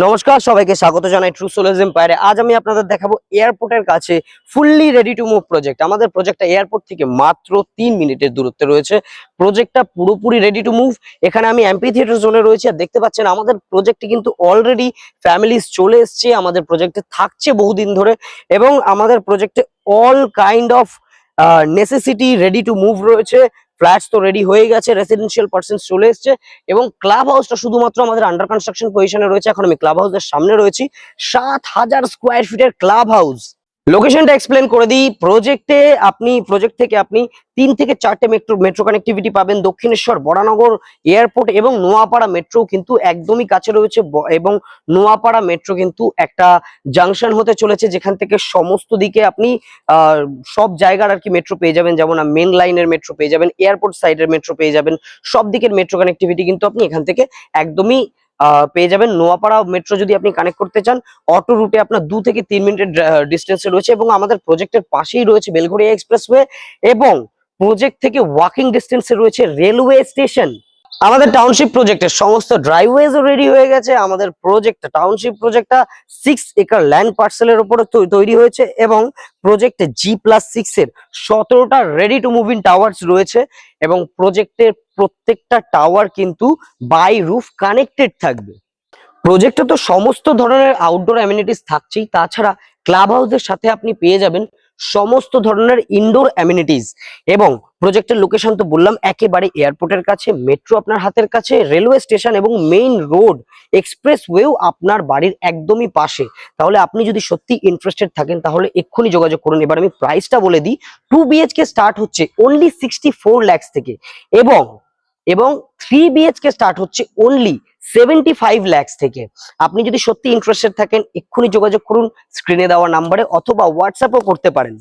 নমস্কার, সবাইকে স্বাগত জানাই ট্রু সোলস এম্পায়ারে। আজ আমি আপনাদের দেখাবো এয়ারপোর্টের কাছে fully ready to move project. আমাদের প্রজেক্টটা এয়ারপোর্ট থেকে মাত্র 3 মিনিটের দূরত্বে রয়েছে। প্রজেক্টটা পুরোপুরি রেডি টু মুভ। এখানে আমি এমপি থিয়েটার জোনে রয়েছে, আর দেখতে পাচ্ছেন আমাদের প্রজেক্টে কিন্তু অলরেডি ফ্যামিলিজ চলে এসছে, আমাদের প্রজেক্টে থাকছে বহুদিন ধরে, এবং আমাদের প্রজেক্টে all kind of necessity ready to move রয়েছে। ফ্ল্যাটস তো রেডি হয়ে গেছে, রেসিডেন্সিয়াল পার্সেন্স চলে এসছে, এবং ক্লাব হাউসটা শুধুমাত্র আমাদের আন্ডার কনস্ট্রাকশন পজিশনে রয়েছে। এখন আমি ক্লাব হাউসের সামনে রয়েছি। 7,000 স্কোয়ার ফিটের ক্লাব হাউস। লোকেশনটা এক্সপ্লেন করে দিই। প্রজেক্ট থেকে আপনি 3 থেকে 4টে মেট্রো কানেক্টিভিটি পাবেন। দক্ষিণেশ্বর, বরানগর এয়ারপোর্ট এবং নোয়াপাড়া মেট্রো কিন্তু একদমই কাছে রয়েছে, এবং নোয়াপাড়া মেট্রো কিন্তু একটা জাংশন হতে চলেছে, যেখান থেকে সমস্ত দিকে আপনি সব জায়গার আর কি মেট্রো পেয়ে যাবেন। যেমন মেন লাইনের মেট্রো পেয়ে যাবেন, এয়ারপোর্ট সাইডের মেট্রো পেয়ে যাবেন, সব দিকের মেট্রো কানেক্টিভিটি কিন্তু আপনি এখান থেকে একদমই পেয়ে যাবেন। নোয়াপাড়া মেট্রো যদি আপনি কানেক্ট করতে চান, অটো রুটে আপনার 2 থেকে 3 মিনিটের ডিস্টেন্সে রয়েছে, এবং আমাদের প্রজেক্টের পাশেই রয়েছে বেলঘড়িয়া এক্সপ্রেসওয়ে, এবং প্রজেক্ট থেকে ওয়াকিং ডিস্টেন্সে রয়েছে রেলওয়ে স্টেশন। আমাদের টাউনশিপ প্রজেক্টের সমস্ত ড্রাইভওয়েজও রেডি হয়ে গেছে। আমাদের টাউনশিপ প্রজেক্টটা 6 একর ল্যান্ড পার্সেলের উপরে তৈরি হয়েছে, এবং প্রজেক্টে G+6 এর 17টা ready to move in towers রয়েছে, এবং প্রজেক্টের প্রত্যেকটা টাওয়ার কিন্তু বাই রুফ কানেক্টেড থাকবে। প্রজেক্টে তো সমস্ত ধরনের আউটডোর অ্যামিনিটিস থাকছেই, তাছাড়া ক্লাব হাউসের সাথে আপনি পেয়ে যাবেন সমস্ত ধরনের ইনডোর অ্যামিনিটিস। এবং প্রজেক্টের লোকেশন তো বললাম, একেবারে এয়ারপোর্টের কাছে, মেট্রো আপনার হাতের কাছে, রেলওয়ে স্টেশন এবং মেইন রোড এক্সপ্রেসওয়েও আপনার বাড়ির একদমই পাশে। তাহলে আপনি যদি সত্যি ইন্টারেস্টেড থাকেন তাহলে এক্ষুনি যোগাযোগ করুন। এবার আমি প্রাইসটা বলে দিই। 2 BHK স্টার্ট হচ্ছে অনলি 64 lakhs থেকে, এবং এবং 3 BHK স্টার্ট হচ্ছে অনলি 75 lakhs থেকে। আপনি যদি সত্যি ইন্টারেস্টেড থাকেন এক্ষুনি যোগাযোগ করুন স্ক্রিনে দেওয়া নাম্বারে, অথবা হোয়াটসঅ্যাপও করতে পারেন।